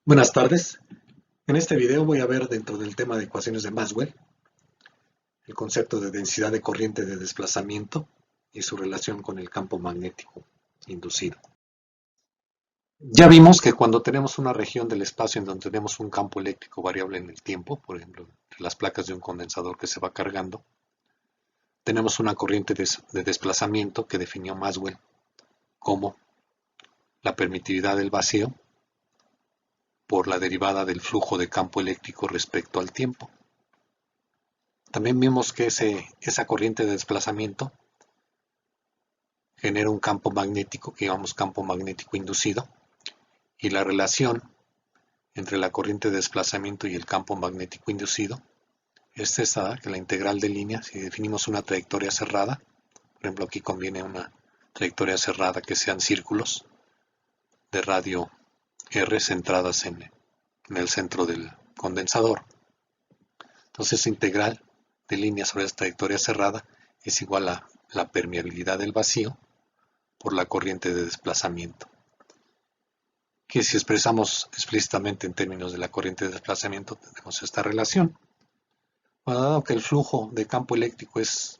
Buenas tardes. En este video voy a ver dentro del tema de ecuaciones de Maxwell el concepto de densidad de corriente de desplazamiento y su relación con el campo magnético inducido. Ya vimos que cuando tenemos una región del espacio en donde tenemos un campo eléctrico variable en el tiempo, por ejemplo, entre las placas de un condensador que se va cargando, tenemos una corriente de desplazamiento que definió Maxwell como la permitividad del vacío por la derivada del flujo de campo eléctrico respecto al tiempo. También vimos que esa corriente de desplazamiento genera un campo magnético que llamamos campo magnético inducido, y la relación entre la corriente de desplazamiento y el campo magnético inducido es esta, que la integral de línea, si definimos una trayectoria cerrada, por ejemplo aquí conviene una trayectoria cerrada que sean círculos de radio R centradas en el centro del condensador. Entonces integral de línea sobre esta trayectoria cerrada es igual a la permeabilidad del vacío por la corriente de desplazamiento. Que si expresamos explícitamente en términos de la corriente de desplazamiento, tenemos esta relación. Bueno, dado que el flujo de campo eléctrico es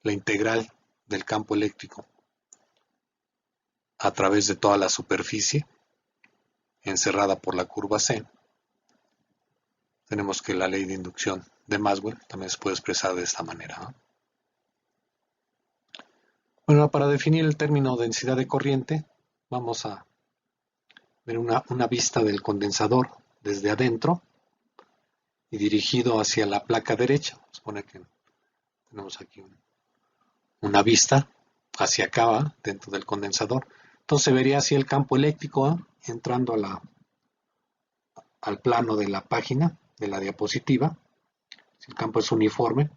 la integral del campo eléctrico a través de toda la superficie encerrada por la curva C, tenemos que la ley de inducción de Maxwell también se puede expresar de esta manera, ¿no? Bueno, para definir el término densidad de corriente, vamos a ver una vista del condensador desde adentro y dirigido hacia la placa derecha. Supone que tenemos aquí una vista hacia acá, dentro del condensador. Entonces se vería así el campo eléctrico, entrando al plano de la página, de la diapositiva. Si el campo es uniforme,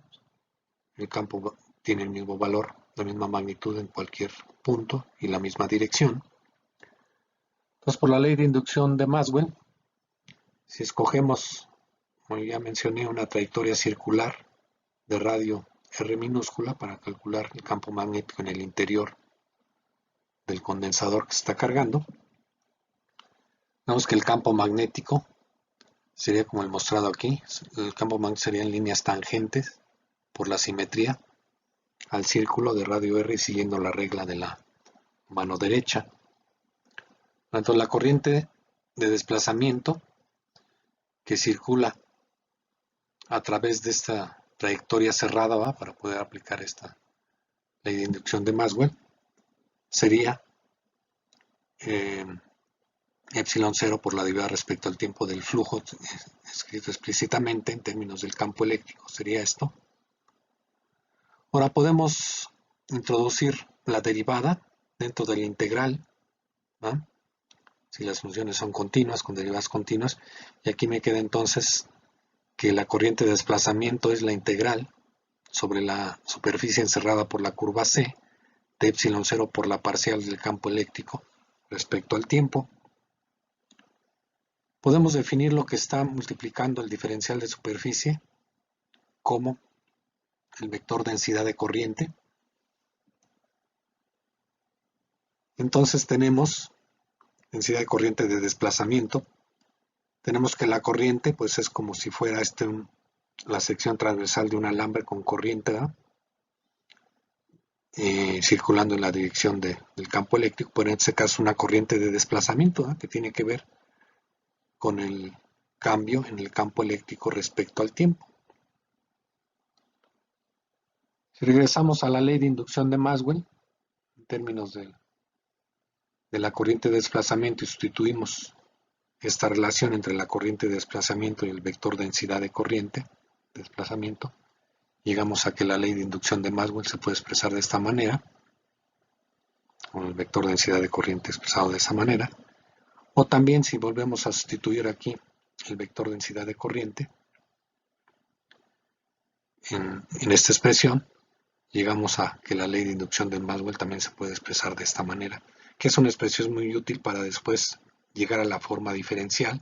el campo tiene el mismo valor, la misma magnitud en cualquier punto y la misma dirección. Entonces, por la ley de inducción de Maxwell, si escogemos, como ya mencioné, una trayectoria circular de radio R minúscula para calcular el campo magnético en el interior del condensador que se está cargando, vemos que el campo magnético sería como el mostrado aquí. El campo magnético sería en líneas tangentes por la simetría al círculo de radio R siguiendo la regla de la mano derecha. Tanto la corriente de desplazamiento que circula a través de esta trayectoria cerrada, para poder aplicar esta ley de inducción de Maxwell, sería epsilon 0 por la derivada respecto al tiempo del flujo, escrito explícitamente en términos del campo eléctrico, sería esto. Ahora podemos introducir la derivada dentro de la integral, ¿no? Si las funciones son continuas, con derivadas continuas, y aquí me queda entonces que la corriente de desplazamiento es la integral sobre la superficie encerrada por la curva C de epsilon 0 por la parcial del campo eléctrico respecto al tiempo. Podemos definir lo que está multiplicando el diferencial de superficie como el vector densidad de corriente. Entonces tenemos densidad de corriente de desplazamiento. Tenemos que la corriente pues es como si fuera la sección transversal de un alambre con corriente, ¿no? Circulando en la dirección del campo eléctrico, pero en este caso una corriente de desplazamiento, ¿no? Que tiene que ver con el cambio en el campo eléctrico respecto al tiempo. Si regresamos a la ley de inducción de Maxwell, en términos de la corriente de desplazamiento, y sustituimos esta relación entre la corriente de desplazamiento y el vector densidad de corriente de desplazamiento, llegamos a que la ley de inducción de Maxwell se puede expresar de esta manera, con el vector densidad de corriente expresado de esa manera. O también, si volvemos a sustituir aquí el vector densidad de corriente en esta expresión, llegamos a que la ley de inducción de Maxwell también se puede expresar de esta manera, que es una expresión muy útil para después llegar a la forma diferencial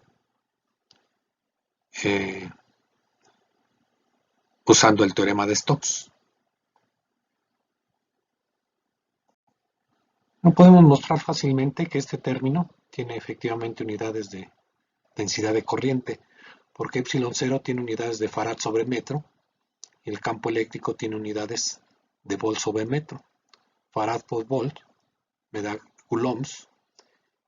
usando el teorema de Stokes. No podemos mostrar fácilmente que este término tiene efectivamente unidades de densidad de corriente, porque epsilon 0 tiene unidades de farad sobre metro y el campo eléctrico tiene unidades de volt sobre metro. Farad por volt me da coulombs,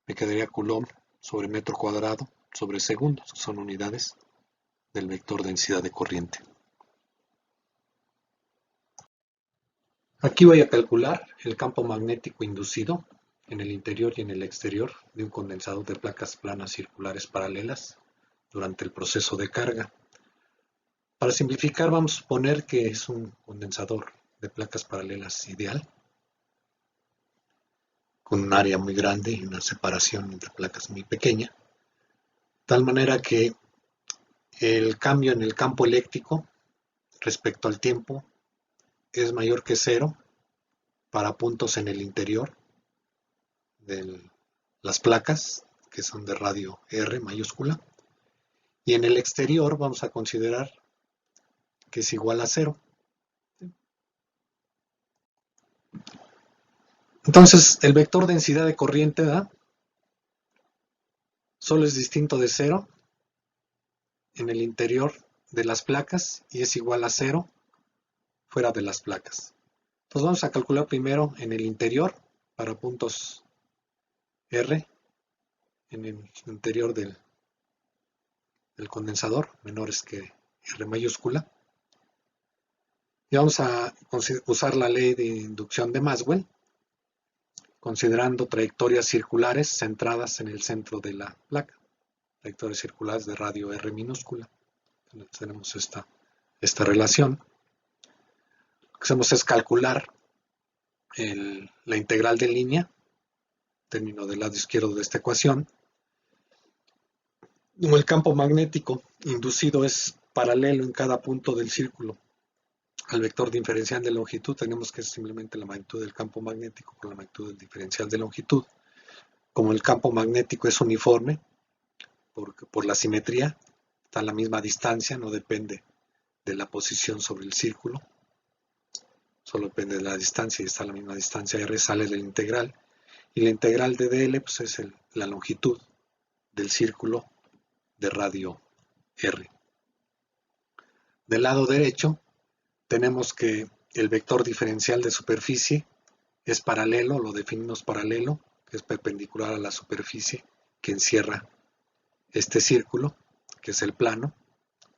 me quedaría coulomb sobre metro cuadrado sobre segundo, son unidades del vector densidad de corriente. Aquí voy a calcular el campo magnético inducido en el interior y en el exterior de un condensador de placas planas circulares paralelas durante el proceso de carga. Para simplificar, vamos a suponer que es un condensador de placas paralelas ideal, con un área muy grande y una separación entre placas muy pequeña, tal manera que el cambio en el campo eléctrico respecto al tiempo es mayor que cero para puntos en el interior de las placas, que son de radio R mayúscula, y en el exterior vamos a considerar que es igual a cero. Entonces, el vector densidad de corriente solo es distinto de cero en el interior de las placas y es igual a cero fuera de las placas. Entonces vamos a calcular primero en el interior para puntos R, en el interior del condensador, menores que R mayúscula. Y vamos a usar la ley de inducción de Maxwell, considerando trayectorias circulares centradas en el centro de la placa. Trayectorias circulares de radio R minúscula. Entonces tenemos esta relación. Lo que hacemos es calcular la integral de línea, término del lado izquierdo de esta ecuación. Como el campo magnético inducido es paralelo en cada punto del círculo al vector diferencial de longitud, tenemos que es simplemente la magnitud del campo magnético por la magnitud del diferencial de longitud. Como el campo magnético es uniforme, por la simetría, está a la misma distancia, no depende de la posición sobre el círculo, solo depende de la distancia y está a la misma distancia R, sale de la integral. Y la integral de dl pues es la longitud del círculo de radio R. Del lado derecho tenemos que el vector diferencial de superficie es paralelo, lo definimos paralelo, que es perpendicular a la superficie que encierra este círculo, que es el plano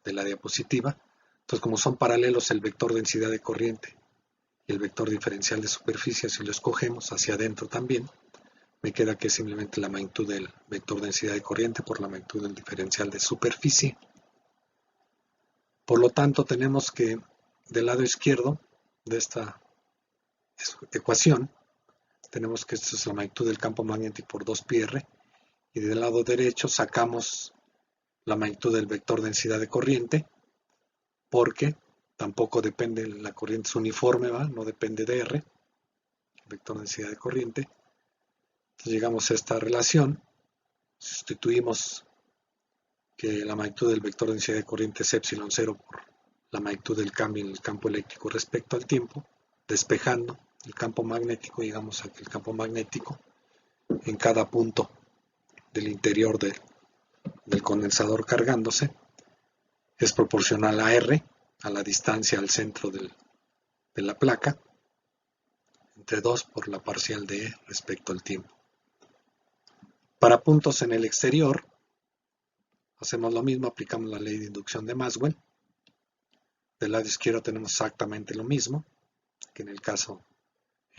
de la diapositiva. Entonces, como son paralelos el vector densidad de corriente y el vector diferencial de superficie, si lo escogemos hacia adentro también, me queda que es simplemente la magnitud del vector densidad de corriente por la magnitud del diferencial de superficie. Por lo tanto, tenemos que del lado izquierdo de esta ecuación, tenemos que esta es la magnitud del campo magnético por 2πr, y del lado derecho sacamos la magnitud del vector densidad de corriente, porque tampoco depende, la corriente es uniforme, ¿va? No depende de R, el vector densidad de corriente. Entonces llegamos a esta relación, sustituimos que la magnitud del vector densidad de corriente es epsilon 0 por la magnitud del cambio en el campo eléctrico respecto al tiempo, despejando el campo magnético, llegamos a que el campo magnético en cada punto del interior del condensador cargándose es proporcional a R, a la distancia al centro de la placa, entre 2 por la parcial de E respecto al tiempo. Para puntos en el exterior, hacemos lo mismo, aplicamos la ley de inducción de Maxwell. Del lado izquierdo tenemos exactamente lo mismo que en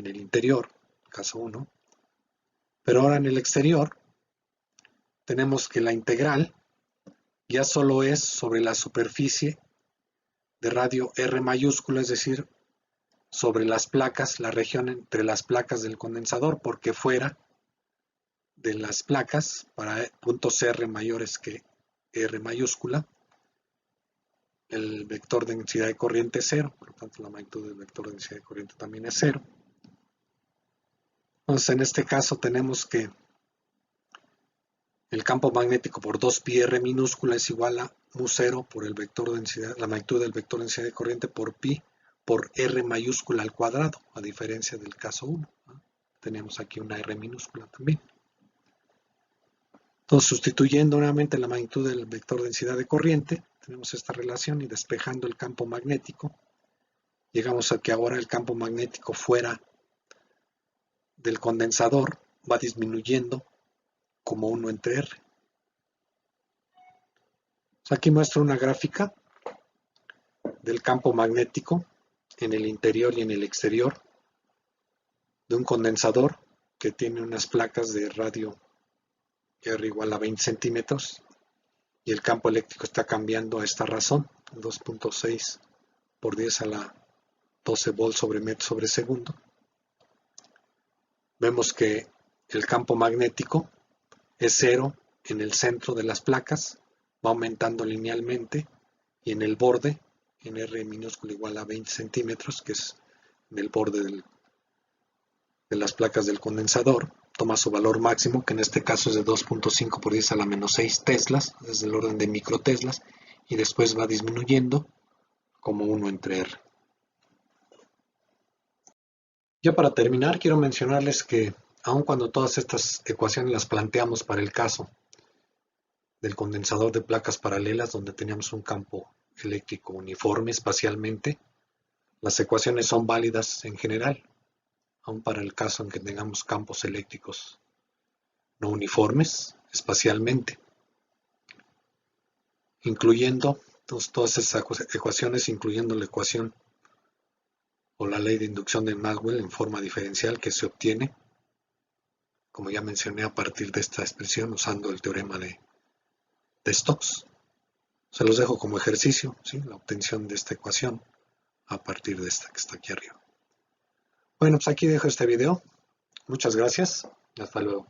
el interior, caso 1. Pero ahora en el exterior tenemos que la integral ya solo es sobre la superficie de radio R mayúscula, es decir, sobre las placas, la región entre las placas del condensador, porque fuera de las placas, para puntos R mayores que R mayúscula, el vector de densidad de corriente es 0, por lo tanto la magnitud del vector de densidad de corriente también es 0. Entonces en este caso tenemos que el campo magnético por 2πr minúscula es igual a mu0 por el vector de densidad, la magnitud del vector de densidad de corriente por pi por r mayúscula al cuadrado, a diferencia del caso 1. ¿no? Tenemos aquí una r minúscula también. Entonces, sustituyendo nuevamente la magnitud del vector densidad de corriente, tenemos esta relación y despejando el campo magnético, llegamos a que ahora el campo magnético fuera del condensador va disminuyendo como 1 entre R. Aquí muestro una gráfica del campo magnético en el interior y en el exterior de un condensador que tiene unas placas de radio R igual a 20 centímetros y el campo eléctrico está cambiando a esta razón, 2.6 por 10 a la 12 volts sobre metro sobre segundo. Vemos que el campo magnético es 0 en el centro de las placas, va aumentando linealmente y en el borde, en R minúsculo igual a 20 centímetros, que es en el borde de las placas del condensador, toma su valor máximo, que en este caso es de 2.5 por 10 a la menos 6 teslas, es del orden de microteslas, y después va disminuyendo como 1 entre R. Ya para terminar, quiero mencionarles que aun cuando todas estas ecuaciones las planteamos para el caso del condensador de placas paralelas, donde teníamos un campo eléctrico uniforme espacialmente, las ecuaciones son válidas en general, aun para el caso en que tengamos campos eléctricos no uniformes espacialmente, incluyendo todas esas ecuaciones, incluyendo la ecuación o la ley de inducción de Maxwell en forma diferencial que se obtiene, como ya mencioné, a partir de esta expresión usando el teorema de Stokes. Se los dejo como ejercicio, ¿sí? La obtención de esta ecuación a partir de esta que está aquí arriba. Bueno, pues aquí dejo este video. Muchas gracias. Hasta luego.